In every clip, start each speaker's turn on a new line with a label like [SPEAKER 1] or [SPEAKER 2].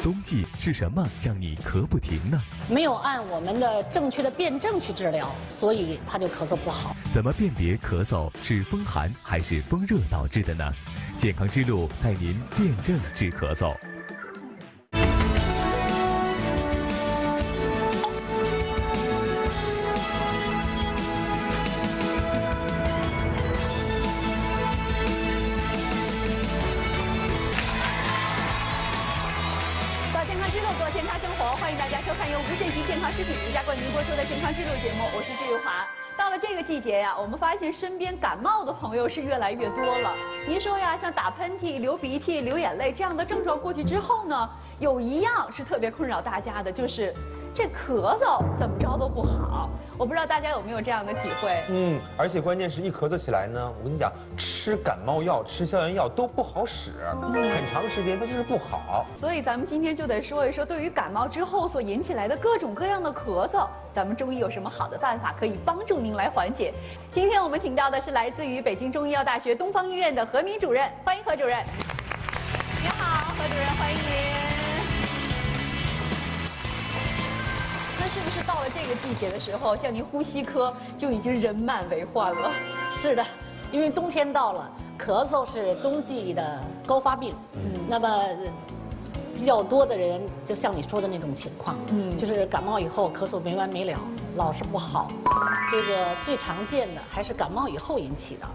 [SPEAKER 1] 冬季是什么让你咳不停呢？
[SPEAKER 2] 没有按我们的正确的辩证去治疗，所以他就咳嗽不好。
[SPEAKER 1] 怎么辨别咳嗽是风寒还是风热导致的呢？健康之路带您辩证治咳嗽。
[SPEAKER 3] 过健康生活，欢迎大家收看由无限极健康食品独家冠名播出的《健康之路》节目，我是谢玉华。到了这个季节呀，我们发现身边感冒的朋友是越来越多了。您说呀，像打喷嚏、流鼻涕、流眼泪这样的症状过去之后呢，有一样是特别困扰大家的，就是这咳嗽怎么着都不好。我不知道大家有没有这样的体会？
[SPEAKER 4] 而且关键是一咳嗽起来呢，我跟你讲，吃感冒药、吃消炎药都不好使，很长时间它就是不好。
[SPEAKER 3] 所以咱们今天就得说一说，对于感冒之后所引起来的各种各样的咳嗽，咱们中医有什么好的办法可以帮助您来缓解？今天我们请到的是来自于北京中医药大学东方医院的何明主任，欢迎何主任。你好，何主任，欢迎您。那是不是到了这个季节的时候，像您呼吸科就已经人满为患了？
[SPEAKER 2] 是的，因为冬天到了，咳嗽是冬季的高发病。那么比较多的人，就像你说的那种情况，就是感冒以后咳嗽没完没了，老是不好。这个最常见的还是感冒以后引起的。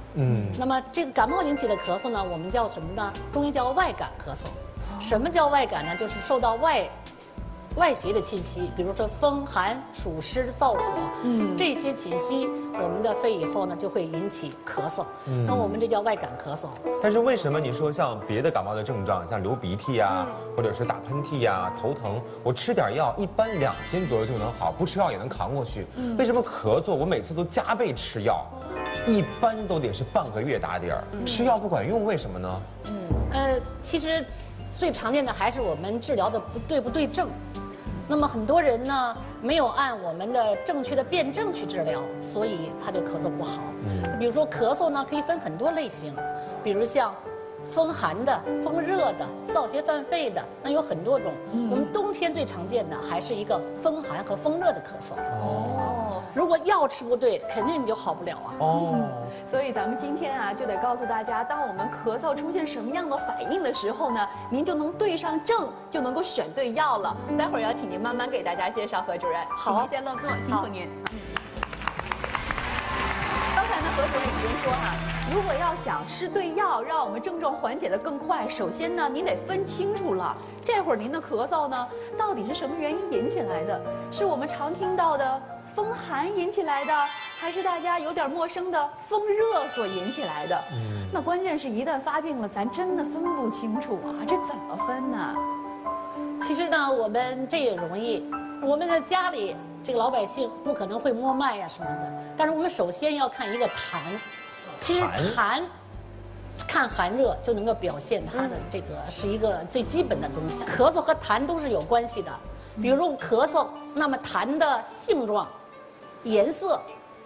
[SPEAKER 2] 那么这个感冒引起的咳嗽呢，我们叫什么呢？中医叫外感咳嗽。什么叫外感呢？就是受到外邪的侵袭，比如说风寒、暑湿、燥火，这些侵袭我们的肺以后呢，就会引起咳嗽。那我们这叫外感咳嗽。
[SPEAKER 4] 但是为什么你说像别的感冒的症状，像流鼻涕呀，或者是打喷嚏呀、头疼，我吃点药，一般2天左右就能好，不吃药也能扛过去。为什么咳嗽我每次都加倍吃药，一般都得是半个月打底儿，吃药不管用，为什么呢？
[SPEAKER 2] 其实最常见的还是我们治疗的不对症。那么很多人呢，没有按我们的正确的辩证去治疗，所以他就咳嗽不好。比如说咳嗽呢，可以分很多类型，比如像风寒的、风热的、燥邪犯肺的，那有很多种。我们冬天最常见的还是一个风寒和风热的咳嗽。如果药吃不对，肯定你就好不了啊。
[SPEAKER 3] 所以咱们今天啊，就得告诉大家，当我们咳嗽出现什么样的反应的时候呢，您就能对上症，就能够选对药了。待会儿要请您慢慢给大家介绍何主任，请您先落座，辛苦您。刚才呢，何主任已经说哈，如果要想吃对药，让我们症状缓解得更快，首先呢，您得分清楚了，这会儿您的咳嗽呢，到底是什么原因引起来的？是我们常听到的风寒引起来的，还是大家有点陌生的风热所引起来的？那关键是一旦发病了，咱真的分不清楚啊，这怎么分呢？
[SPEAKER 2] 其实呢，我们这也容易，我们在家里这个老百姓不可能会摸脉呀什么的，但是我们首先要看一个痰。其实痰，看寒热就能够表现它的这个是一个最基本的东西。咳嗽和痰都是有关系的，比如说咳嗽，那么痰的性状、颜色，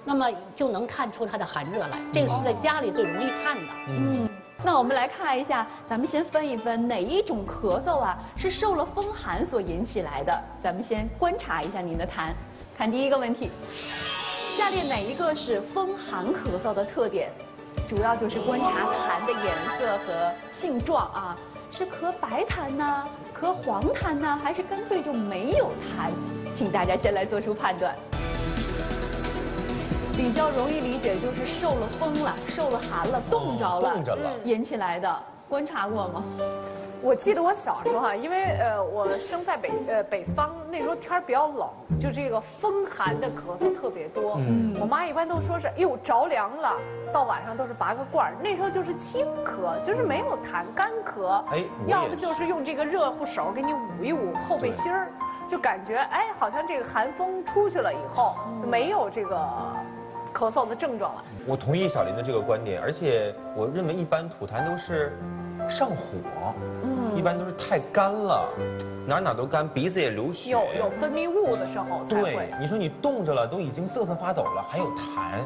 [SPEAKER 2] 那么就能看出它的寒热来。这个是在家里最容易看的。
[SPEAKER 3] 那我们来看一下，咱们先分一分哪一种咳嗽啊是受了风寒所引起来的。咱们先观察一下您的痰，看第一个问题，下列哪一个是风寒咳嗽的特点？主要就是观察痰的颜色和性状啊，是咳白痰呢，咳黄痰呢，还是干脆就没有痰？请大家先来做出判断。比较容易理解，就是受了风了，受了寒了，冻着了，引起来的。观察过吗？
[SPEAKER 5] 我记得我小时候哈，因为我生在北方，那时候天儿比较冷，就这个风寒的咳嗽特别多。我妈一般都说是，哎呦着凉了，到晚上都是拔个罐儿。那时候就是清咳，就是没有痰，干咳。要不就是用这个热乎手给你捂一捂后背心儿，就感觉哎，好像这个寒风出去了以后，没有这个咳嗽的症状了。
[SPEAKER 4] 我同意小林的这个观点，而且我认为一般吐痰都是上火，一般都是太干了，哪都干，鼻子也流血，
[SPEAKER 5] 有分泌物的时候才会。
[SPEAKER 4] 对，你说你冻着了，都已经瑟瑟发抖了，还有痰，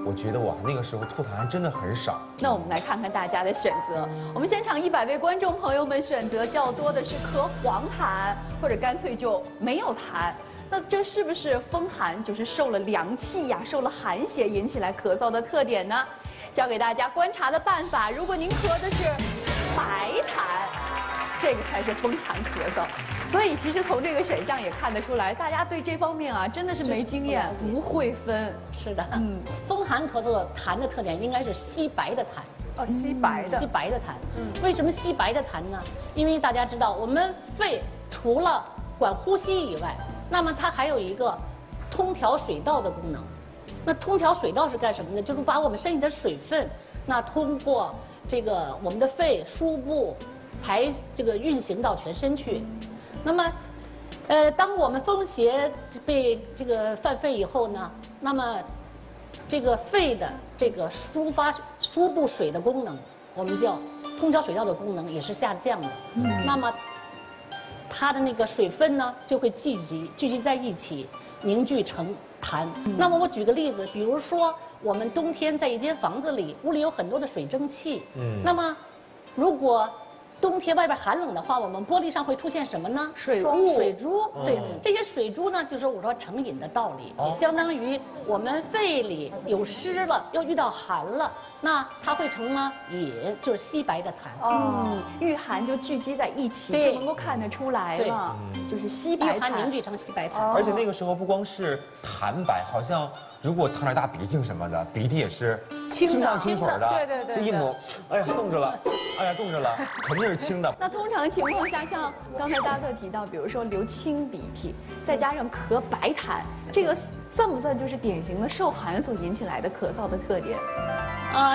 [SPEAKER 4] 我觉得我那个时候吐痰真的很少。
[SPEAKER 3] 那我们来看看大家的选择。我们现场100位观众朋友们选择较多的是咳黄痰，或者干脆就没有痰。那这是不是风寒就是受了凉气呀、受了寒邪引起来咳嗽的特点呢？教给大家观察的办法：如果您咳的是白痰，这个才是风寒咳嗽。所以其实从这个选项也看得出来，大家对这方面啊真的是没经验，不会分。
[SPEAKER 2] 是的，风寒咳嗽的痰的特点应该是稀白的痰。
[SPEAKER 5] 哦，稀白的。
[SPEAKER 2] 稀白的痰，为什么稀白的痰呢？因为大家知道，我们肺除了管呼吸以外，那么它还有一个通调水道的功能。那通调水道是干什么呢？就是把我们身体的水分，那通过这个我们的肺输布运行到全身去。那么，当我们风邪被这个犯肺以后呢，那么这个肺的这个输布水的功能，我们叫通调水道的功能也是下降的。那么它的那个水分呢就会聚集在一起，凝聚成痰。那么我举个例子，比如说我们冬天在一间房子里，屋里有很多的水蒸气。那么如果冬天外边寒冷的话，我们玻璃上会出现什么呢？水珠。对，这些水珠呢，就是我说成饮的道理，相当于我们肺里有湿了，又遇到寒了，那它会成呢饮，就是稀白的痰。
[SPEAKER 3] 遇寒就聚集在一起，就能够看得出来了，就是稀白
[SPEAKER 2] 痰凝聚成稀白痰。
[SPEAKER 4] 而且那个时候不光是痰白，好像如果淌点大鼻涕什么的，鼻涕也是清水的。
[SPEAKER 5] 对。
[SPEAKER 4] 这一抹，哎呀冻着了，肯定是清的。
[SPEAKER 3] 那通常情况下，像刚才大策提到，比如说流清鼻涕，再加上咳白痰，这个算不算就是典型的受寒所引起来的咳嗽的特点？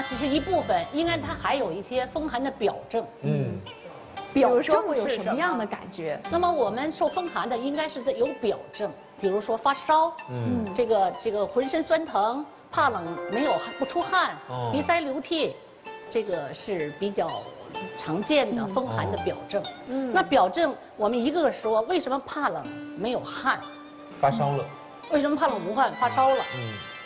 [SPEAKER 2] 只是一部分，应该它还有一些风寒的表证。
[SPEAKER 3] 比如说会有什么样的感觉？
[SPEAKER 2] 那么我们受风寒的应该是有表证，比如说发烧，这个浑身酸疼，怕冷不出汗，鼻塞流涕，这个是比较常见的风寒的表证。那表证我们一个个说，为什么怕冷没有汗？
[SPEAKER 4] 发烧了。
[SPEAKER 2] 为什么怕冷无汗？发烧了。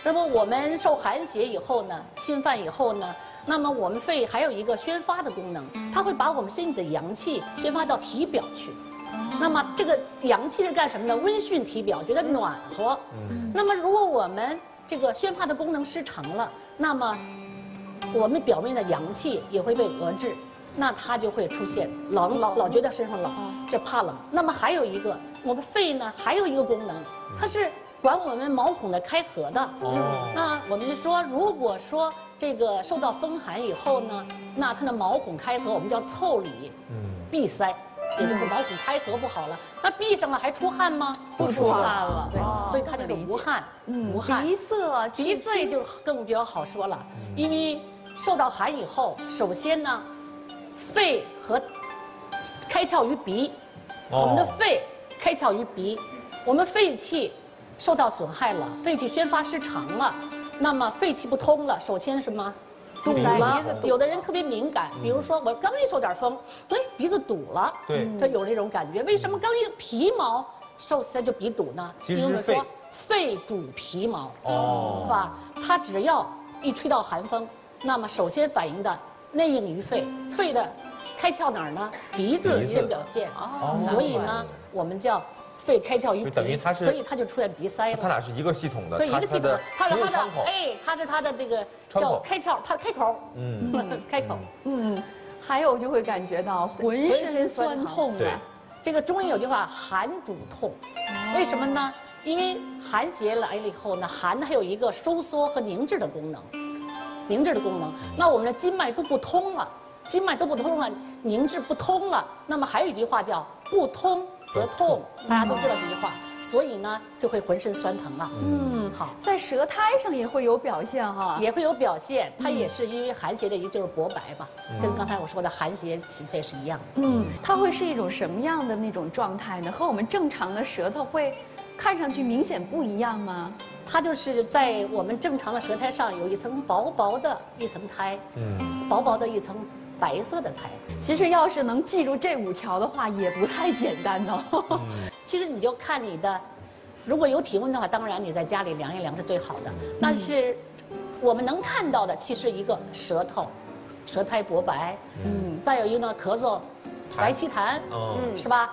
[SPEAKER 2] 那么我们受寒邪以后呢，侵犯以后呢，那么我们肺还有一个宣发的功能，它会把我们身体的阳气宣发到体表去。那么这个阳气是干什么呢？温煦体表，觉得暖和。那么如果我们这个宣发的功能失常了，那么我们表面的阳气也会被遏制，那它就会出现冷，老觉得身上冷，这怕冷。那么还有一个，我们肺呢还有一个功能，它是管我们毛孔的开合的。那我们说，如果说这个受到风寒以后呢，那它的毛孔开合我们叫腠理，闭塞，也就是毛孔开合不好了。那闭上了还出汗吗？
[SPEAKER 3] 不出汗了。
[SPEAKER 2] 对，所以它就是无汗。无汗。鼻塞就更比较好说了，因为受到寒以后，首先呢，肺和开窍于鼻，我们的肺开窍于鼻，我们肺气受到损害了，肺气宣发失常了，那么肺气不通了，首先什么？堵了。有的人特别敏感，比如说我刚一受点风，鼻子堵了，他有这种感觉。为什么刚一皮毛受刺就鼻堵呢？
[SPEAKER 4] 其实是
[SPEAKER 2] 肺主皮毛，是吧？它只要一吹到寒风，那么首先反应的内应于肺，肺的开窍哪儿呢？鼻子先表现。所以呢，我们叫肺开窍于鼻，
[SPEAKER 4] 等于它是，
[SPEAKER 2] 所以它就出现鼻塞了。
[SPEAKER 4] 它俩是一个系统的，
[SPEAKER 2] 对，一个系统。它是它的
[SPEAKER 4] 窗口，
[SPEAKER 2] 它是它的这个叫开窍，它的开口，开口。
[SPEAKER 3] 还有就会感觉到浑身酸痛啊。
[SPEAKER 2] 这个中医有句话，寒主痛，为什么呢？因为寒邪来了以后呢，寒还有一个收缩和凝滞的功能，那我们的经脉都不通了，凝滞不通了，那么还有一句话叫不通则痛，大家都知道这句话，所以呢就会浑身酸疼了。好，
[SPEAKER 3] 在舌苔上也会有表现哈，
[SPEAKER 2] 也会有表现，它也是因为寒邪的一就是薄白吧，跟刚才我说的寒邪起肺是一样的。
[SPEAKER 3] 它会是一种什么样的那种状态呢？和我们正常的舌头会看上去明显不一样吗？
[SPEAKER 2] 它就是在我们正常的舌苔上有一层薄薄的一层苔，薄薄的一层白色的苔。
[SPEAKER 3] 其实要是能记住这5条的话，也不太简单哦。
[SPEAKER 2] 其实你就看你的，如果有体温的话，当然你在家里量一量是最好的。但是我们能看到的其实一个舌头，舌苔薄白，再有一个呢咳嗽，白稀痰，是吧？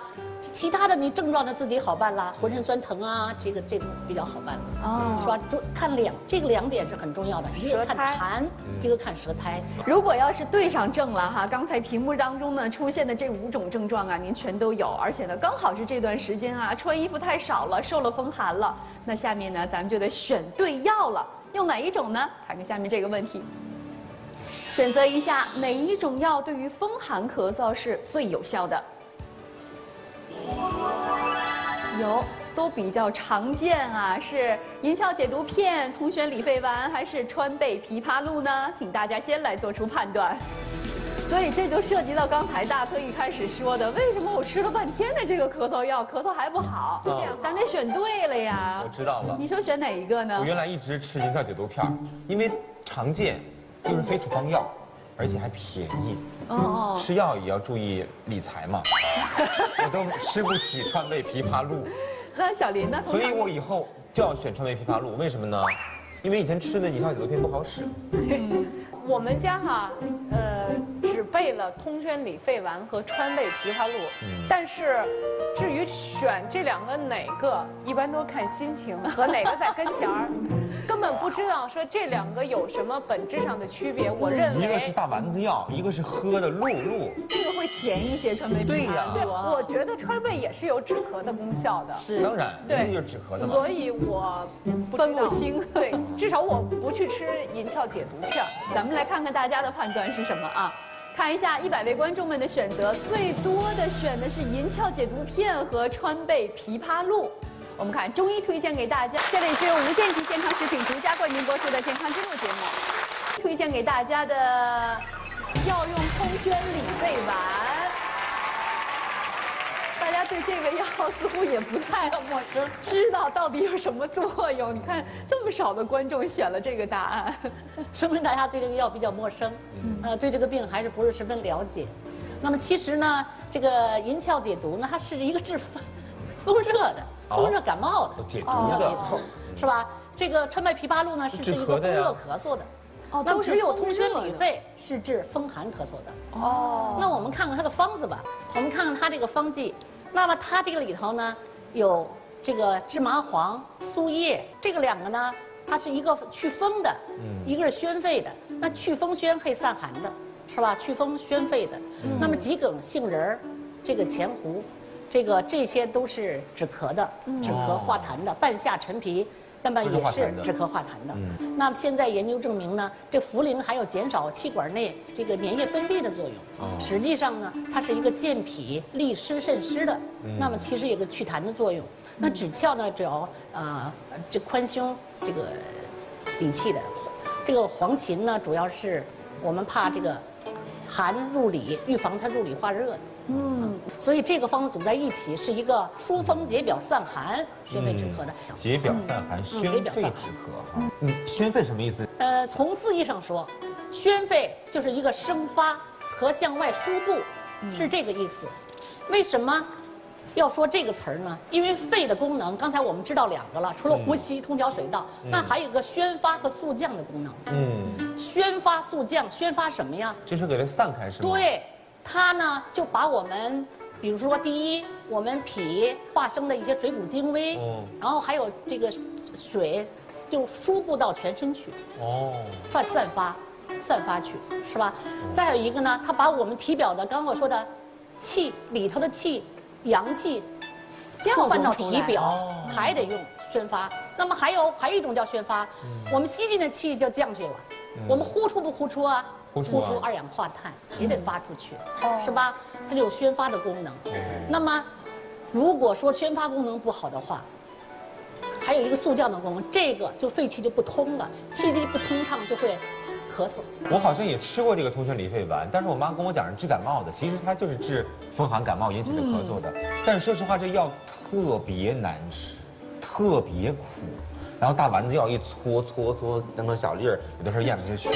[SPEAKER 2] 其他的你症状呢自己好办啦，浑身酸疼啊，这种比较好办了，是吧？看这个2点是很重要的，一个看痰，一个看舌苔。
[SPEAKER 3] 如果要是对上症了哈，刚才屏幕当中呢出现的这5种症状啊，您全都有，而且呢刚好是这段时间啊穿衣服太少了，受了风寒了。那下面呢咱们就得选对药了，用哪一种呢？看看下面这个问题。选择一下哪一种药对于风寒咳嗽是最有效的？都比较常见啊，是银翘解毒片、通宣理肺丸还是川贝枇杷露呢？请大家先来做出判断。所以这就涉及到刚才大策一开始说的，为什么我吃了半天的这个咳嗽药，咳嗽还不好？这样，咱得选对了呀。
[SPEAKER 4] 我知道了。
[SPEAKER 3] 你说选哪一个呢？
[SPEAKER 4] 我原来一直吃银翘解毒片，因为常见，又是非处方药，而且还便宜。吃药也要注意理财嘛，我都吃不起川贝枇杷露。
[SPEAKER 3] 那小林呢？
[SPEAKER 4] 所以我以后就要选川贝枇杷露，为什么呢？因为以前吃的银翘解毒片不好使。
[SPEAKER 5] 我们家哈，只备了通宣理肺丸和川贝枇杷露，但是至于选这2个哪个，一般都看心情和哪个在跟前儿，根本不知道说这2个有什么本质上的区别。我认为
[SPEAKER 4] 一个是大丸子药，一个是喝的露。
[SPEAKER 3] 这个会甜一些，川贝枇杷露。
[SPEAKER 4] 对呀，
[SPEAKER 5] 对，我觉得川贝也是有止咳的功效的。
[SPEAKER 3] 是，
[SPEAKER 4] 当然，
[SPEAKER 5] 对，
[SPEAKER 4] 就是止咳的嘛。
[SPEAKER 5] 所以我
[SPEAKER 3] 分不清。
[SPEAKER 5] 对，至少我不去吃银翘解毒片。
[SPEAKER 3] 咱们来看看大家的判断是什么啊？看一下100位观众们的选择，最多的选的是银翘解毒片和川贝枇杷露。我们看中医推荐给大家，这里是由无限极健康食品独家冠名播出的健康之路节目，推荐给大家的要用通宣理肺丸。大家对这味药似乎也不太陌生，知道到底有什么作用。你看这么少的观众选了这个答案，
[SPEAKER 2] 说明大家对这个药比较陌生，对这个病还是不是十分了解。那么其实呢，这个银翘解毒呢，它是一个治风热的、风热感冒的
[SPEAKER 4] 解毒
[SPEAKER 2] 银翘
[SPEAKER 4] 的
[SPEAKER 2] 解毒，是吧？这个川贝枇杷露呢是治一个风热咳嗽的。那么只有通宣理肺是治风寒咳嗽的。那我们看看它的方子吧，我们看看它这个方剂。那么它这个里头呢，有这个芝麻黄、苏叶，这个2个呢，它是一个祛风的，一个是宣肺的。那祛风宣可以散寒的，是吧？祛风宣肺的。那么桔梗、杏仁儿，这个前胡，这些都是止咳的，止咳化痰的。半夏、陈皮。那么也是止咳化痰的。那么现在研究证明呢，这茯苓还有减少气管内这个粘液分泌的作用。实际上呢，它是一个健脾利湿渗湿的。那么其实有个祛痰的作用。那止窍呢，主要这宽胸这个理气的。这个黄芩呢，主要是我们怕这个寒入里，预防它入里化热的。所以这个方子组在一起是一个疏风解表散寒、宣肺止咳的。
[SPEAKER 4] 解表散寒、宣肺止咳。宣肺什么意思？
[SPEAKER 2] 从字义上说，宣肺就是一个生发和向外输布，是这个意思。为什么要说这个词儿呢？因为肺的功能，刚才我们知道2个了，除了呼吸、通调水道，那还有一个宣发和肃降的功能。宣发肃降，宣发什么呀？
[SPEAKER 4] 就是给它散开，是吗？
[SPEAKER 2] 对。它呢，就把我们，比如说第一，我们脾化生的一些水谷精微，然后还有这个水，就输布到全身去，散发去，是吧？再有一个呢，它把我们体表的，刚刚我说的气里头的气，阳气，调换到体表，还得用宣发。那么还有一种叫宣发，我们吸进的气就降去了，我们呼出不呼出啊？呼出2氧化碳也得发出去，是吧？它就有宣发的功能。那么，如果说宣发功能不好的话，还有一个肃降的功能，这个就肺气就不通了，气机不通畅就会咳嗽。
[SPEAKER 4] 我好像也吃过这个通宣理肺丸，但是我妈跟我讲是治感冒的，其实它就是治风寒感冒引起的咳嗽的。但是说实话，这药特别难吃，特别苦，然后大丸子药一搓，那么小粒儿，有的时候咽不下去。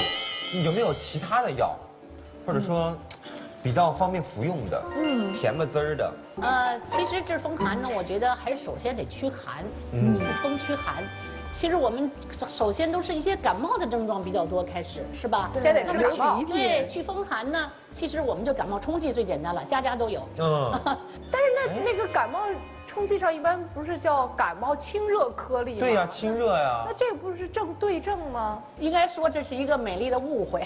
[SPEAKER 4] 有没有其他的药，或者说比较方便服用的，甜不滋儿的？
[SPEAKER 2] 其实治风寒呢，我觉得还是首先得驱寒，祛风驱寒。其实我们首先都是一些感冒的症状比较多，开始是吧？
[SPEAKER 5] 先得
[SPEAKER 2] 那么
[SPEAKER 5] 治感冒。
[SPEAKER 2] 对，祛风寒呢，其实我们就感冒冲剂最简单了，家家都有。
[SPEAKER 5] 但是那个感冒冲剂上一般不是叫感冒清热颗粒吗？
[SPEAKER 4] 对呀，清热呀。
[SPEAKER 5] 那这个不是对症吗？
[SPEAKER 2] 应该说这是一个美丽的误会。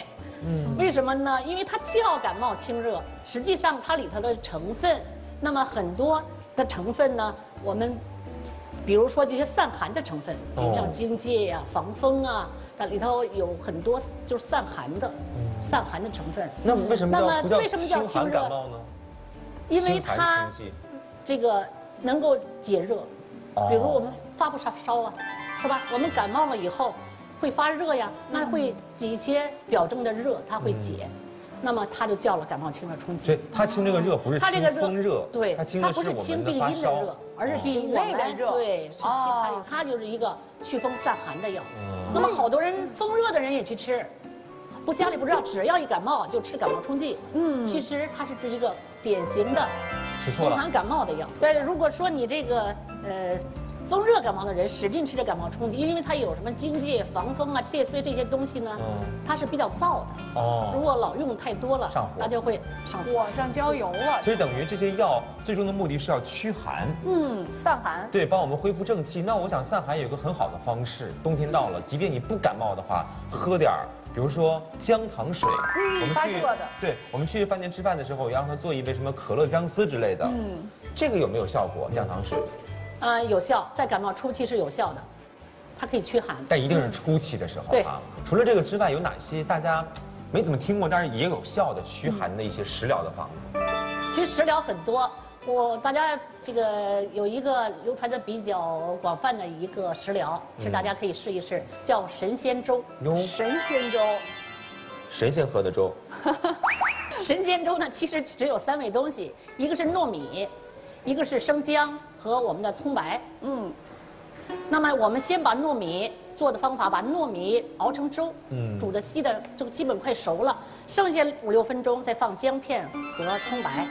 [SPEAKER 2] 为什么呢？因为它叫感冒清热，实际上它里头的成分，那么很多的成分呢，我们比如说这些散寒的成分，比如像荆芥呀、防风啊，它里头有很多就是散寒的成分。
[SPEAKER 4] 那为什么不叫
[SPEAKER 2] 清
[SPEAKER 4] 寒感冒呢？
[SPEAKER 2] 因为它这个能够解热，比如我们发不烧啊，是吧？我们感冒了以后会发热呀，那会挤一些表症的热，它会解。那么它就叫了感冒清热冲剂。
[SPEAKER 4] 所以它清这个热不是清风热，
[SPEAKER 2] 对，
[SPEAKER 4] 它清的是我们的发烧，
[SPEAKER 2] 而是清内的热，对，是它就是一个祛风散寒的药。那么好多人风热的人也去吃，家里不知道，只要一感冒就吃感冒冲剂。其实它是一个典型的风寒感冒的药。但是如果说你这个风热感冒的人使劲吃这感冒冲剂，因为它有什么荆芥、防风啊、所以这些东西呢，它是比较燥的。如果老用太多了，它就会上火，
[SPEAKER 5] 火上浇油了。
[SPEAKER 4] 其实等于这些药最终的目的是要驱寒，
[SPEAKER 5] 散寒。
[SPEAKER 4] 对，帮我们恢复正气。那我想散寒有一个很好的方式，冬天到了，即便你不感冒的话，喝点儿，比如说姜糖水。我们去对，我们去饭店吃饭的时候，也让他做一杯什么可乐姜丝之类的。这个有没有效果？姜糖水？
[SPEAKER 2] 有效，在感冒初期是有效的，它可以驱寒。
[SPEAKER 4] 但一定是初期的时候
[SPEAKER 2] 对
[SPEAKER 4] 啊。除了这个之外，有哪些大家没怎么听过，但是也有效的驱寒的一些食疗的方子？
[SPEAKER 2] 其实食疗很多，大家这个有一个流传的比较广泛的一个食疗，其实大家可以试一试，叫神仙粥。
[SPEAKER 5] 神仙粥，
[SPEAKER 4] 神仙喝的粥。
[SPEAKER 2] 神仙粥呢，其实只有3味东西，一个是糯米，一个是生姜和我们的葱白。那么我们先把糯米做的方法，把糯米熬成粥，煮的稀的就基本快熟了，剩下5、6分钟再放姜片和葱白。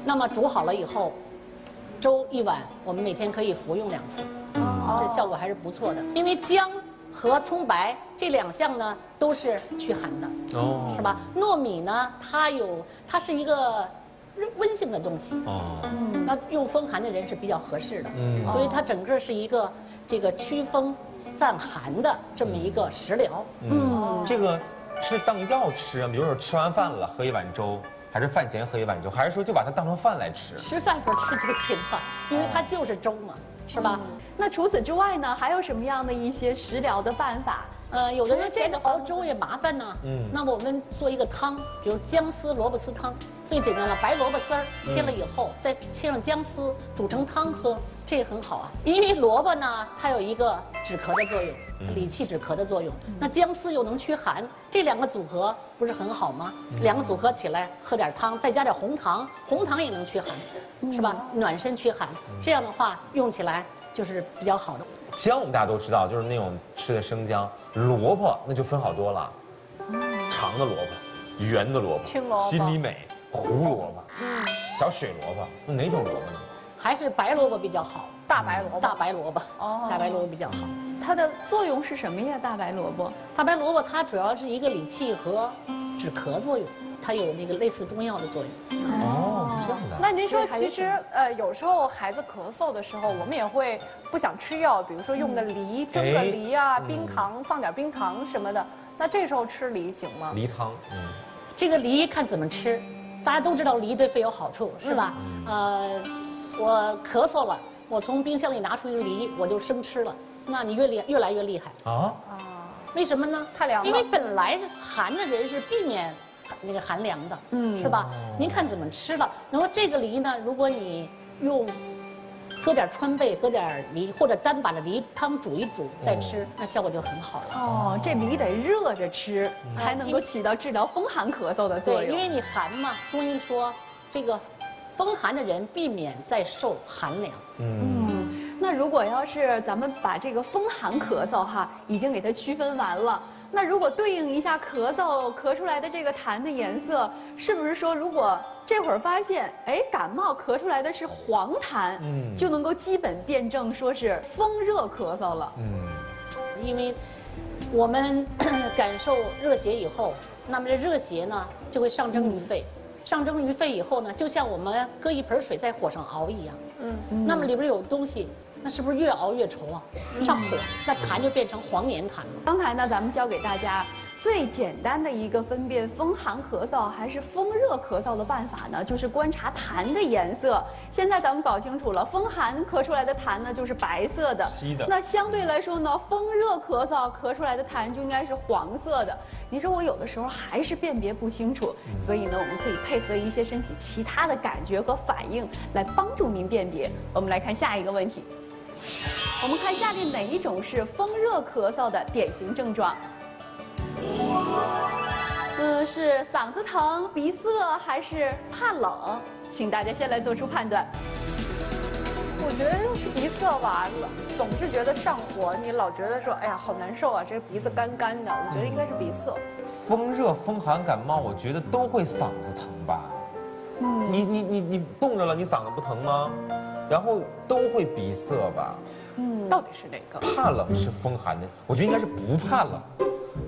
[SPEAKER 2] 那么煮好了以后，粥1碗，我们每天可以服用2次，这效果还是不错的。因为姜和葱白这2项呢都是驱寒的，是吧？糯米呢，它是一个温性的东西，那用风寒的人是比较合适的，所以它整个是一个这个驱风散寒的这么一个食疗。
[SPEAKER 4] 这个是当药吃啊，比如说吃完饭了喝1碗粥，还是饭前喝1碗粥，还是说就把它当成饭来吃？
[SPEAKER 2] 吃饭时候吃就行了，因为它就是粥嘛，是吧？
[SPEAKER 3] 那除此之外呢，还有什么样的一些食疗的办法？
[SPEAKER 2] 有的人现在熬粥也麻烦呢。那么我们做一个汤，比如姜丝萝卜丝汤，最简单了，白萝卜丝儿切了以后，再切上姜丝，煮成汤喝，这个很好啊。因为萝卜呢，它有一个止咳的作用，理气止咳的作用。那姜丝又能驱寒，这2个组合不是很好吗？2个组合起来，喝点汤，再加点红糖，红糖也能驱寒，是吧？暖身驱寒，这样的话用起来就是比较好的。
[SPEAKER 4] 姜我们大家都知道，就是那种吃的生姜。萝卜那就分好多了，长的萝卜、圆的萝卜、
[SPEAKER 5] 青萝卜、
[SPEAKER 4] 心里美、胡萝卜、小水萝卜，那哪种萝卜呢？
[SPEAKER 2] 还是白萝卜比较好，
[SPEAKER 5] 大白萝卜。
[SPEAKER 2] 大白萝卜比较好。
[SPEAKER 3] 它的作用是什么呀？大白萝卜？
[SPEAKER 2] 大白萝卜它主要是一个理气和止咳作用，它有那个类似中药的作用。
[SPEAKER 4] 是这样的。
[SPEAKER 5] 那您说，其实有时候孩子咳嗽的时候，我们也会不想吃药，比如说用个梨，蒸个梨啊，冰糖放点冰糖什么的。那这时候吃梨行吗？
[SPEAKER 4] 梨汤，
[SPEAKER 2] 这个梨看怎么吃，大家都知道梨对肺有好处，是吧？我咳嗽了，我从冰箱里拿出一个梨，我就生吃了，那你越来越厉害啊！为什么呢？
[SPEAKER 5] 太凉了。
[SPEAKER 2] 因为本来是寒的人是避免那个寒凉的，是吧？您看怎么吃了。然后这个梨呢，如果你用搁点川贝，搁点梨，或者单把这梨汤煮一煮再吃，那效果就很好了。
[SPEAKER 3] 这梨得热着吃，才能够起到治疗风寒咳嗽的作用。
[SPEAKER 2] 对，因为你寒嘛，中医说这个风寒的人避免再受寒凉。
[SPEAKER 3] 那如果要是咱们把这个风寒咳嗽已经给它区分完了，那如果对应一下咳嗽咳出来的这个痰的颜色，是不是说如果这会儿发现，哎，感冒咳出来的是黄痰，就能够基本辨证说是风热咳嗽了？
[SPEAKER 2] 因为我们感受热邪以后，那么这热邪呢就会上蒸于肺，上蒸于肺以后呢，就像我们搁一盆水在火上熬一样，那么里边有东西。那是不是越熬越稠啊？上火，那痰就变成黄黏痰了。
[SPEAKER 3] 刚才呢，咱们教给大家最简单的一个分辨风寒咳嗽还是风热咳嗽的办法呢，就是观察痰的颜色。现在咱们搞清楚了，风寒咳出来的痰呢就是白色的，
[SPEAKER 4] 稀的。
[SPEAKER 3] 那相对来说呢，风热咳嗽咳出来的痰就应该是黄色的。你说我有的时候还是辨别不清楚，所以呢，我们可以配合一些身体其他的感觉和反应来帮助您辨别。我们来看下一个问题。我们看下列哪一种是风热咳嗽的典型症状？是嗓子疼、鼻塞还是怕冷？请大家先来做出判断。
[SPEAKER 5] 我觉得是鼻塞吧，总是觉得上火，你老觉得说，哎呀，好难受啊，这鼻子干干的。我觉得应该是鼻塞。
[SPEAKER 4] 风热、风寒、感冒，我觉得都会嗓子疼吧？你冻着了，你嗓子不疼吗？然后都会鼻塞吧？
[SPEAKER 5] 到底是哪个？
[SPEAKER 4] 怕冷是风寒的，我觉得应该是不怕冷。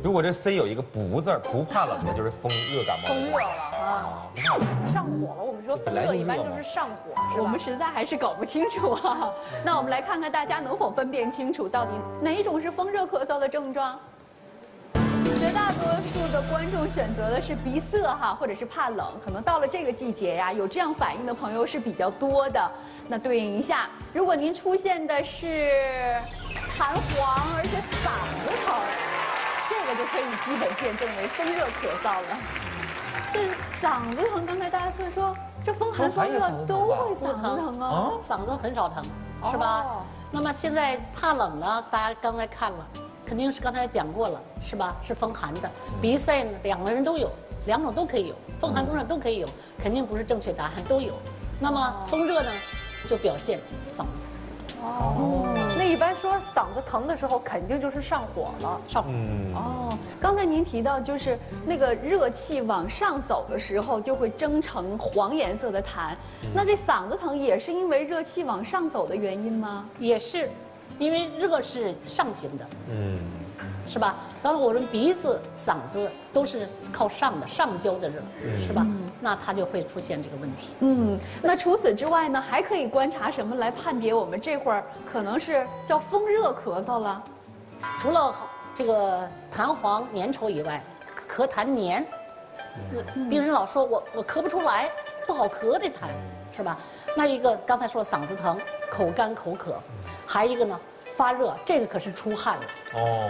[SPEAKER 4] 如果这 C 有一个不字儿，不怕冷的就是风热感冒。
[SPEAKER 5] 风热了啊，
[SPEAKER 4] 不怕冷。
[SPEAKER 5] 上火了。我们说风热一般就是上火，是吧？
[SPEAKER 3] 我们实在还是搞不清楚啊。那我们来看看大家能否分辨清楚，到底哪一种是风热咳嗽的症状？绝大多数的观众选择的是鼻塞哈，或者是怕冷，可能到了这个季节呀，有这样反应的朋友是比较多的。那对应一下，如果您出现的是痰黄，而且嗓子疼，这个就可以基本辨证为风热咳嗽了。这嗓子疼，刚才大家所以说，这风寒风热都会嗓子疼啊，
[SPEAKER 2] 嗓子很少疼，是吧？那么现在怕冷呢，大家刚才看了。肯定是刚才讲过了，是吧？是风寒的，鼻塞呢，两个人都有，两种都可以有，风寒、风热都可以有，肯定不是正确答案，都有。那么风热呢，就表现嗓子。
[SPEAKER 5] 那一般说嗓子疼的时候，肯定就是上火了，
[SPEAKER 2] 上火。
[SPEAKER 3] 刚才您提到就是那个热气往上走的时候，就会蒸成黄颜色的痰。那这嗓子疼也是因为热气往上走的原因吗？
[SPEAKER 2] 也是。因为热是上行的，是吧？然后我们鼻子、嗓子都是靠上的，上焦的热，是吧？那它就会出现这个问题。
[SPEAKER 3] 那除此之外呢，还可以观察什么来判别我们这会儿可能是叫风热咳嗽了？
[SPEAKER 2] 除了这个痰黄粘稠以外，咳痰黏，病人老说我咳不出来，不好咳这痰，是吧？那一个刚才说嗓子疼、口干口渴。还一个呢，发热，这个可是出汗了。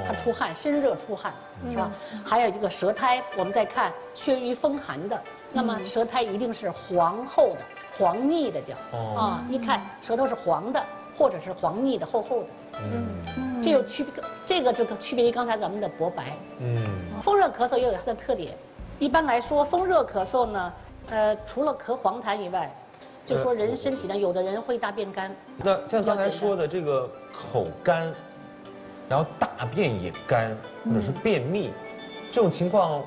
[SPEAKER 2] 它出汗，身热出汗，是吧？还有一个舌苔，我们再看缺于风寒的，那么舌苔一定是黄厚的、黄腻的叫一看舌头是黄的，或者是黄腻的、厚厚的。这有区别，这个区别于刚才咱们的薄白。风热咳嗽也有它的特点，一般来说，风热咳嗽呢，除了咳黄痰以外。就说人身体呢，有的人会大便干。
[SPEAKER 4] 那像刚才说的这个口干，然后大便也干，或者是便秘，这种情况，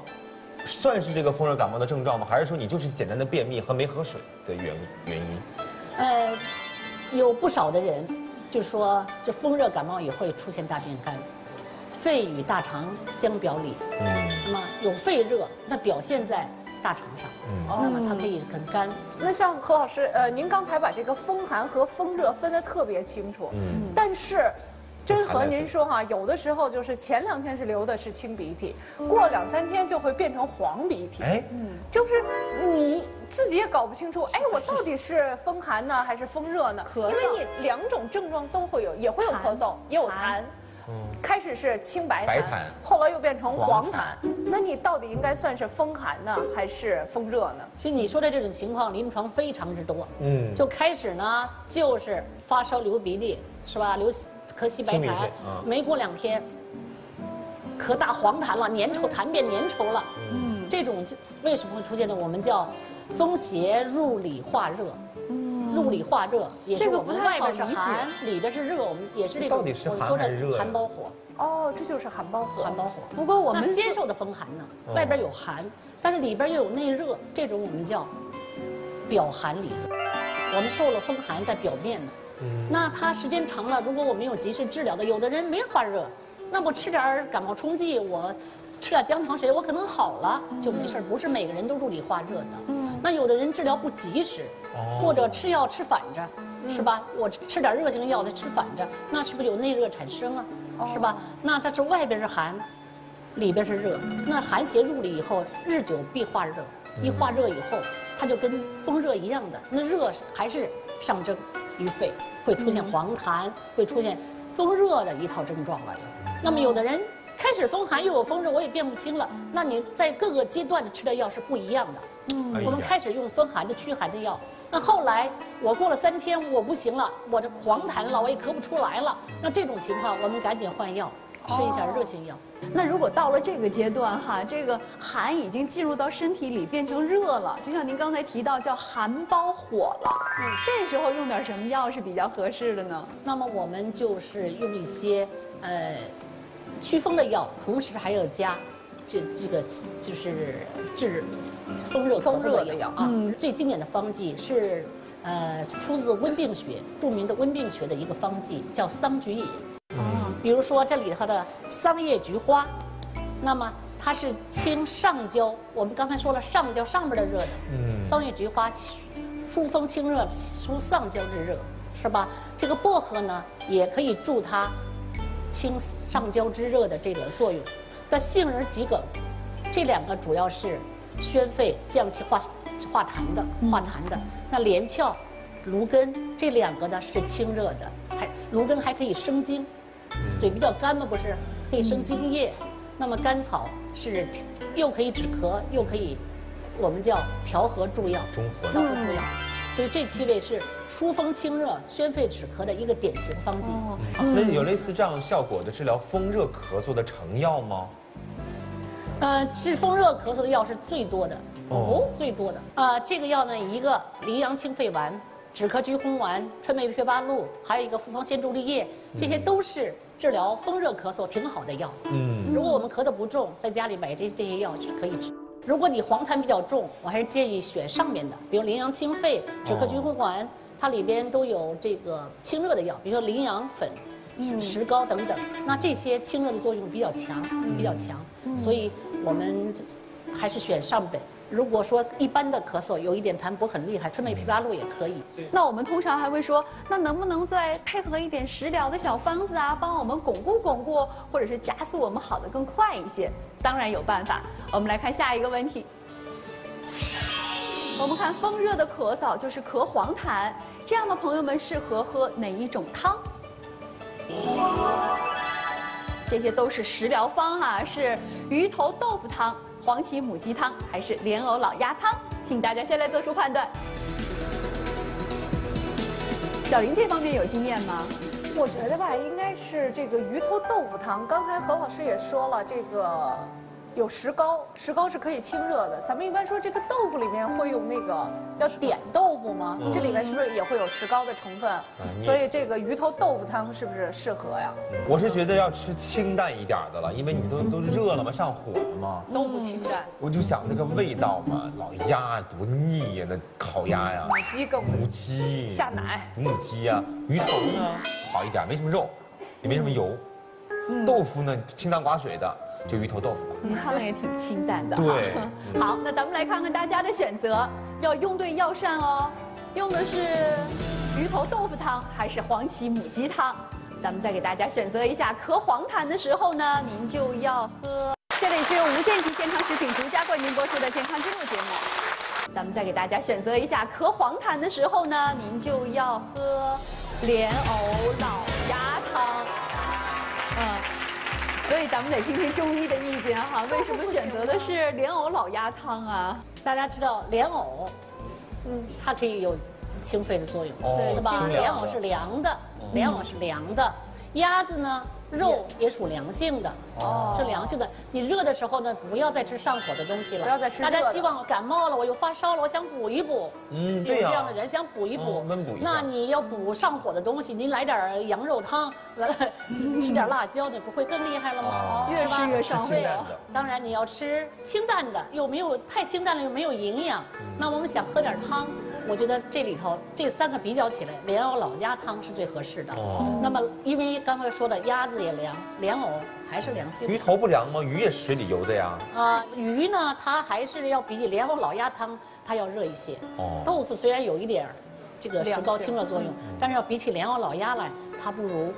[SPEAKER 4] 算是这个风热感冒的症状吗？还是说你就是简单的便秘和没喝水的原因？
[SPEAKER 2] 有不少的人就说这风热感冒也会出现大便干，肺与大肠相表里。那么有肺热，那表现在大肠上。那么它可以很干。
[SPEAKER 5] 那像何老师，您刚才把这个风寒和风热分得特别清楚，但是，真和您说哈，有的时候就是前2天是流的是清鼻涕，过2、3天就会变成黄鼻涕。就是你自己也搞不清楚，我到底是风寒呢还是风热呢？因为你2种症状都会有，也会有咳嗽，也有痰。开始是清白痰，后来又变成黄痰。那你到底应该算是风寒呢，还是风热呢？
[SPEAKER 2] 其实你说的这种情况，临床非常之多。就开始呢，就是发烧流鼻涕，是吧？咳稀白痰，没过2天，咳大黄痰了，粘稠痰变粘稠了。这种为什么会出现呢？我们叫风邪入里化热。物理化热，也是
[SPEAKER 3] 这个
[SPEAKER 2] 我们
[SPEAKER 3] 不太好
[SPEAKER 2] 外边是
[SPEAKER 3] 理解
[SPEAKER 2] 寒，里边是热，我们也是那种
[SPEAKER 4] 到底是
[SPEAKER 2] 我们说的
[SPEAKER 4] 寒还是热呀
[SPEAKER 2] 寒包火，
[SPEAKER 5] 哦，这就是寒包火。
[SPEAKER 2] 寒包火。
[SPEAKER 3] 不过我
[SPEAKER 2] 那
[SPEAKER 3] 们
[SPEAKER 2] 先受的风寒呢，外边有寒，但是里边又有内热，这种我们叫表寒里热。我们受了风寒在表面呢，那它时间长了，如果我们有及时治疗的，有的人没发热，那我吃点感冒冲剂，我吃点姜糖水，我可能好了就没事，不是每个人都物理化热的。那有的人治疗不及时，或者吃药吃反着，是吧？我吃点热性药再吃反着，那是不是有内热产生啊？是吧？那它是外边是寒，里边是热，那寒邪入里以后，日久必化热，一化热以后，它就跟风热一样的，那热还是上蒸于肺，会出现黄痰，会出现风热的一套症状了。那么有的人开始风寒又有风热，我也辨不清了。那你在各个阶段的吃的药是不一样的。我们开始用风寒的驱寒的药，那后来我过了3天我不行了，我这黄痰了，我也咳不出来了。那这种情况我们赶紧换药，吃一下热性药。
[SPEAKER 3] 那如果到了这个阶段哈，这个寒已经进入到身体里变成热了，就像您刚才提到叫寒包火了，这时候用点什么药是比较合适的呢？
[SPEAKER 2] 那么我们就是用一些祛风的药，同时还要加这个就是治风热咳嗽的药啊。最经典的方剂是出自温病学，著名的温病学的一个方剂叫桑菊饮。比如说这里头的桑叶菊花，那么它是清上焦，我们刚才说了上焦上面的热的，桑叶菊花疏风清热，疏上焦之热，是吧？这个薄荷呢，也可以助它清上焦之热的这个作用。那杏仁桔梗，这2个主要是宣肺降气化痰的。那连翘、芦根这2个呢是清热的，芦根还可以生津。嘴比较干嘛，不是可以生津液？那么甘草是又可以止咳，又可以我们叫调和助药，
[SPEAKER 4] 中和
[SPEAKER 2] 调和助药。所以这7味是疏风清热、宣肺止咳的一个典型方剂。
[SPEAKER 4] 那有类似这样效果的治疗风热咳嗽的成药吗？
[SPEAKER 2] 治风热咳嗽的药是最多的最多的这个药呢，一个羚羊清肺丸、止咳菊红丸、川贝枇杷露，还有一个复方鲜竹沥叶，这些都是治疗风热咳嗽挺好的药。如果我们咳得不重，在家里买这些药是可以吃。如果你黄痰比较重，我还是建议选上面的，比如羚羊清肺、止咳菊红丸，它里边都有这个清热的药，比如说羚羊粉、石膏等等。那这些清热的作用比较强，所以我们还是选上本。如果说一般的咳嗽有一点痰薄很厉害，川贝枇杷露也可以。
[SPEAKER 3] 那我们通常还会说，那能不能再配合一点食疗的小方子啊，帮我们巩固巩固，或者是加速我们好得更快一些？当然有办法。我们来看下一个问题。我们看风热的咳嗽就是咳黄痰，这样的朋友们适合喝哪一种汤？这些都是食疗方哈，是鱼头豆腐汤、黄芪母鸡汤还是莲藕老鸭汤？请大家先来做出判断。小林这方面有经验吗？
[SPEAKER 5] 我觉得吧，应该是这个鱼头豆腐汤。刚才何老师也说了，这个有石膏，石膏是可以清热的。咱们一般说这个豆腐里面会有那个要点豆腐吗？这里面是不是也会有石膏的成分？所以这个鱼头豆腐汤是不是适合呀？
[SPEAKER 4] 我是觉得要吃清淡一点的了，因为你都热了嘛，上火了嘛，
[SPEAKER 5] 都不清淡。
[SPEAKER 4] 我就想那个味道嘛，老鸭多腻呀，那烤鸭呀，
[SPEAKER 5] 母鸡更
[SPEAKER 4] 母鸡
[SPEAKER 5] 下奶，
[SPEAKER 4] 母鸡呀，鱼头呢好一点，没什么肉，也没什么油，豆腐呢清淡寡水的。就鱼头豆腐吧，
[SPEAKER 3] 看了也挺清淡的。
[SPEAKER 4] 对，
[SPEAKER 3] 好，那咱们来看看大家的选择，要用对药膳哦。用的是鱼头豆腐汤还是黄芪母鸡汤？咱们再给大家选择一下。咳黄痰的时候呢，您就要喝。这里是由无限极健康食品独家冠名播出的《健康之路》节目。咱们再给大家选择一下。咳黄痰的时候呢，您就要喝莲藕老鸭汤。所以咱们得听听中医的意见哈，为什么选择的是莲藕老鸭汤啊？
[SPEAKER 2] 大家知道莲藕，它可以有清肺的作用，是吧？
[SPEAKER 4] 清凉的
[SPEAKER 2] 莲藕是凉的，鸭子呢肉也属凉性的，是凉性的。你热的时候呢，不要再吃上火的东西了。
[SPEAKER 5] 不要再吃热的。
[SPEAKER 2] 大家希望感冒了，我又发烧了，我想补一补。
[SPEAKER 4] 嗯，
[SPEAKER 2] 有
[SPEAKER 4] 对呀。
[SPEAKER 2] 这样的人想补一补，
[SPEAKER 4] 温补一下。
[SPEAKER 2] 那你要补上火的东西，您来点羊肉汤，吃点辣椒，那不会更厉害了吗？
[SPEAKER 3] 越吃越上火。
[SPEAKER 2] 当然你要吃清淡的，又没有太清淡了，又没有营养。那我们想喝点汤。我觉得这里头这3个比较起来，莲藕老鸭汤是最合适的。那么因为刚才说的鸭子也凉，莲藕还是凉性。
[SPEAKER 4] 鱼头不凉吗？鱼也是水里游的呀。
[SPEAKER 2] 鱼呢，它还是要比起莲藕老鸭汤，它要热一些。豆腐虽然有一点这个石膏清热作用，但是要比起莲藕老鸭来，它不如。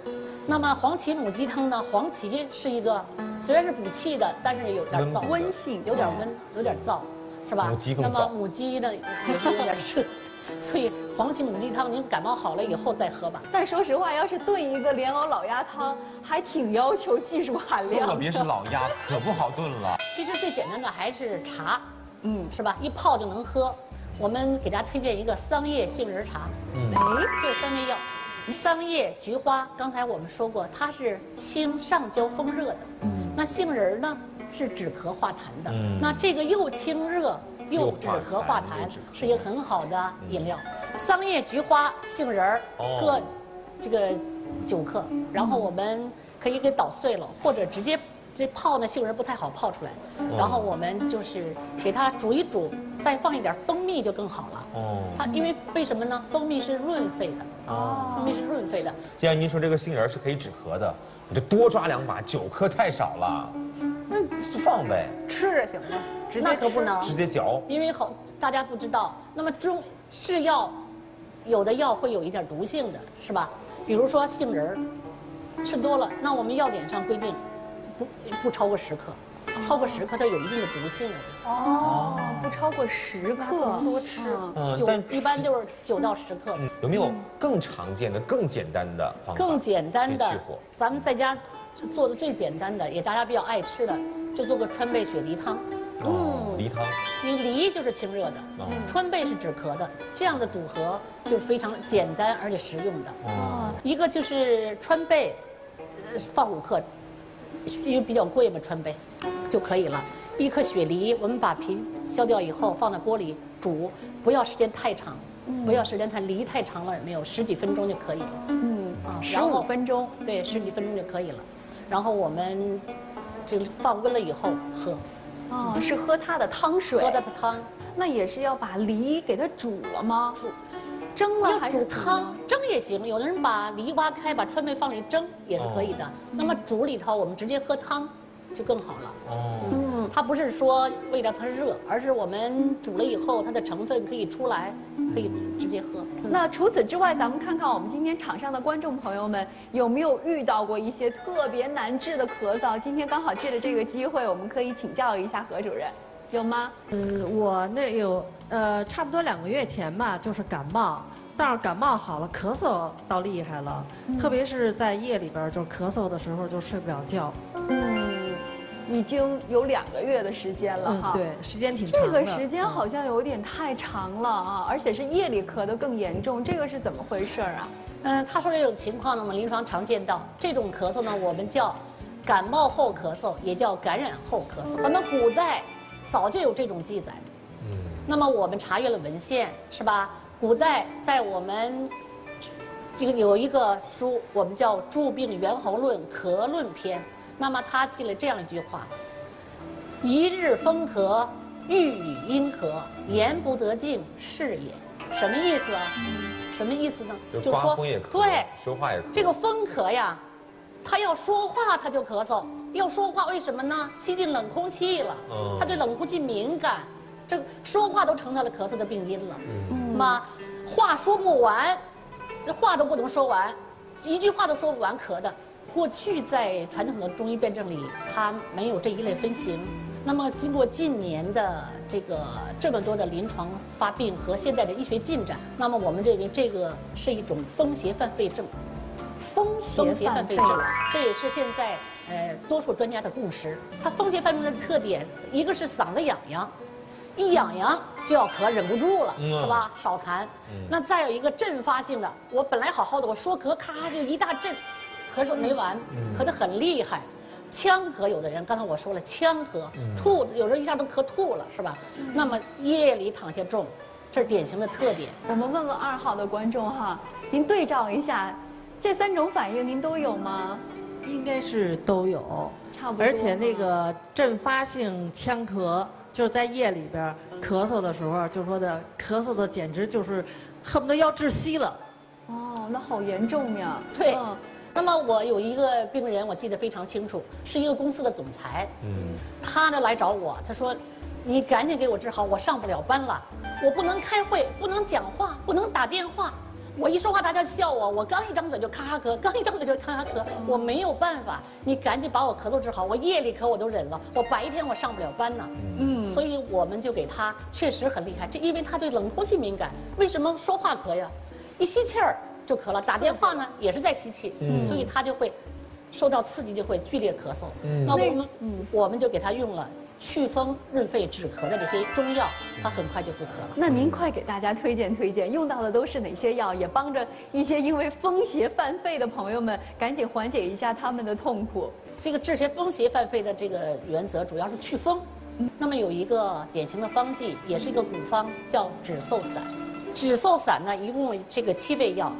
[SPEAKER 2] 那么黄芪母鸡汤呢？黄芪是一个虽然是补气的，但是有点燥，
[SPEAKER 3] 温性，
[SPEAKER 2] 有点温，有点燥。是吧？那么母鸡呢也是有点热，所以黄芪母鸡汤您感冒好了以后再喝吧。
[SPEAKER 3] 但说实话，要是炖一个莲藕老鸭汤，还挺要求技术含量的。
[SPEAKER 4] 特别是老鸭，可不好炖了。
[SPEAKER 2] 其实最简单的还是茶，是吧？一泡就能喝。我们给大家推荐一个桑叶杏仁茶，就是3味药。桑叶、菊花，刚才我们说过，它是清上焦风热的。那杏仁呢？是止咳化痰的，那这个又清热又止咳化痰，是一个很好的饮料。桑叶、菊花、杏仁各这个9克，然后我们可以给捣碎了，或者直接这泡呢，杏仁不太好泡出来，然后我们就是给它煮一煮，再放一点蜂蜜就更好了。它因为什么呢？蜂蜜是润肺的。蜂蜜是润肺的。
[SPEAKER 4] 既然您说这个杏仁是可以止咳的，我就多抓2把，9克太少了。那就放呗，
[SPEAKER 5] 吃着行吗？直接
[SPEAKER 2] 那可不能，
[SPEAKER 4] 直接嚼。
[SPEAKER 2] 因为大家不知道，那么制药，有的药会有一点毒性的，是吧？比如说杏仁吃多了，那我们药典上规定，不超过10克，超过10克它有一定的毒性了。
[SPEAKER 3] 不超过10克，
[SPEAKER 5] 多吃。
[SPEAKER 2] 但一般就是9到10克。
[SPEAKER 4] 有没有更常见的、更简单的方法？
[SPEAKER 2] 更简单的
[SPEAKER 4] 去火，
[SPEAKER 2] 咱们在家做的最简单的，也大家比较爱吃的，就做个川贝雪梨汤。
[SPEAKER 4] 梨汤。
[SPEAKER 2] 因为梨就是清热的，川贝是止咳的，这样的组合就是非常简单而且实用的。一个就是川贝，放5克，因为比较贵嘛，川贝就可以了。1颗雪梨，我们把皮削掉以后放在锅里煮，不要时间太长，不要时间太梨太长了，没有10几分钟就可以了。
[SPEAKER 3] 15分钟，
[SPEAKER 2] 对，10几分钟就可以了。然后我们这个放温了以后喝。
[SPEAKER 3] 是喝它的汤水。
[SPEAKER 2] 喝它的汤，
[SPEAKER 3] 那也是要把梨给它煮了吗？蒸了还是
[SPEAKER 2] 煮汤？蒸也行，有的人把梨挖开，把川贝放里蒸也是可以的。那么煮里头，我们直接喝汤就更好了。它不是说为了它热，而是我们煮了以后，它的成分可以出来，可以直接喝。
[SPEAKER 3] 那除此之外，咱们看看我们今天场上的观众朋友们有没有遇到过一些特别难治的咳嗽？今天刚好借着这个机会，我们可以请教一下何主任，有吗？
[SPEAKER 6] 我那有差不多2个月前吧，就是感冒，但是感冒好了，咳嗽倒厉害了，特别是在夜里边就咳嗽的时候就睡不了觉。
[SPEAKER 3] 已经有2个月的时间了哈。
[SPEAKER 6] 对，时间挺长的。
[SPEAKER 3] 这个时间好像有点太长了啊，而且是夜里咳得更严重，这个是怎么回事啊？
[SPEAKER 2] 他说这种情况呢，我们临床常见到这种咳嗽呢，我们叫感冒后咳嗽，也叫感染后咳嗽。咱们古代早就有这种记载。那么我们查阅了文献，是吧？古代在我们这个有一个书，我们叫《诸病源候论·咳论篇》。那么他记了这样一句话：一日风咳，欲语阴咳，言不得静，是也。什么意思啊？什么意思呢？
[SPEAKER 4] 就刮风也咳，
[SPEAKER 2] 对，
[SPEAKER 4] 说话也咳。
[SPEAKER 2] 这个风咳呀，他要说话他就咳嗽，要说话为什么呢？吸进冷空气了，他对冷空气敏感，这说话都成他的咳嗽的病因了。妈，话说不完，这话都不能说完，一句话都说不完，咳的。过去在传统的中医辨证里，它没有这一类分型。那么经过近年的这么多的临床发病和现在的医学进展，那么我们认为这个是一种风邪犯肺症。风邪犯肺症，这也是现在多数专家的共识。它风邪犯肺症的特点，一个是嗓子痒痒，一痒痒就要咳，忍不住了，是吧？少痰。那再有一个阵发性的，我本来好好的，我说咳，咔就一大阵。咳没完，咳得很厉害。呛咳，有的人刚才我说了，呛咳、吐，有人一下都咳吐了，是吧？那么夜里躺下重，这是典型的特点。
[SPEAKER 3] 我们问问2号的观众哈，您对照一下，这3种反应您都有吗？
[SPEAKER 6] 应该是都有，
[SPEAKER 3] 差不多。
[SPEAKER 6] 而且那个阵发性呛咳，就是在夜里边咳嗽的时候，就说的咳嗽的简直就是恨不得要窒息了。
[SPEAKER 3] 哦，那好严重呀。
[SPEAKER 2] 对。那么我有一个病人，我记得非常清楚，是一个公司的总裁。他呢来找我，他说：“你赶紧给我治好，我上不了班了，我不能开会，不能讲话，不能打电话。我一说话大家笑我，我刚一张嘴就咔咔咳，刚一张嘴就咔咔咳，我没有办法。你赶紧把我咳嗽治好，我夜里咳我都忍了，我白天我上不了班呢。”所以我们就给他确实很厉害，这因为他对冷空气敏感。为什么说话咳呀？一吸气儿就咳了，打电话呢也是在吸气，所以他就会受到刺激就会剧烈咳嗽。那我们就给他用了祛风润肺止咳的这些中药，他很快就不咳了。
[SPEAKER 3] 那您快给大家推荐推荐，用到的都是哪些药？也帮着一些因为风邪犯肺的朋友们赶紧缓解一下他们的痛苦。
[SPEAKER 2] 这个治风邪犯肺的这个原则主要是祛风。那么有一个典型的方剂，也是一个古方，叫止嗽散。止嗽散呢，一共这个7味药。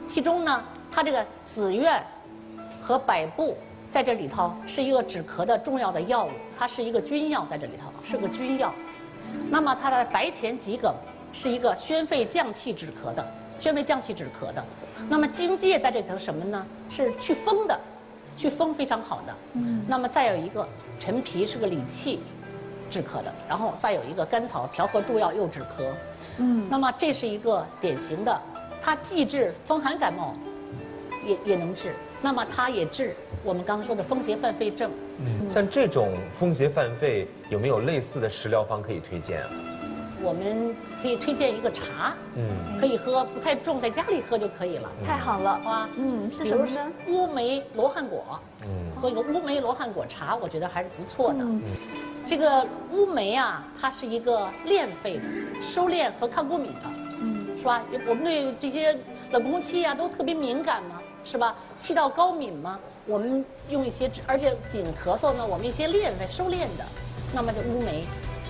[SPEAKER 2] 其中呢，它这个紫苑和百部在这里头是一个止咳的重要的药物，它是一个君药，在这里头是个君药。那么它的白钱桔梗是一个宣肺降气止咳的，那么荆芥在这里头什么呢？是祛风的，祛风非常好的。那么再有一个陈皮是个理气止咳的，然后再有一个甘草调和诸药又止咳。那么这是一个典型的。它既治风寒感冒，也能治。那么它也治我们刚才说的风邪犯肺症。
[SPEAKER 4] 像这种风邪犯肺，有没有类似的食疗方可以推荐啊？
[SPEAKER 2] 我们可以推荐一个茶，可以喝，不太重，在家里喝就可以了。
[SPEAKER 3] 太好了，
[SPEAKER 2] 好吧？
[SPEAKER 3] 是什么呢？
[SPEAKER 2] 乌梅罗汉果，做一个乌梅罗汉果茶，我觉得还是不错的。这个乌梅啊，它是一个练肺的，收敛和抗过敏的。是吧？我们对这些冷空气啊都特别敏感嘛，是吧？气道高敏嘛，我们用一些，而且紧咳嗽呢，我们一些练肺收敛的，那么就乌梅，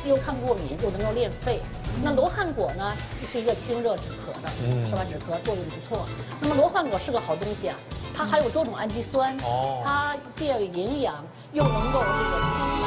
[SPEAKER 2] 又抗过敏又能够练肺。那罗汉果呢是一个清热止咳的，是吧？止咳作用不错。那么罗汉果是个好东西啊，它还有多种氨基酸，它既要有营养，又能够这个清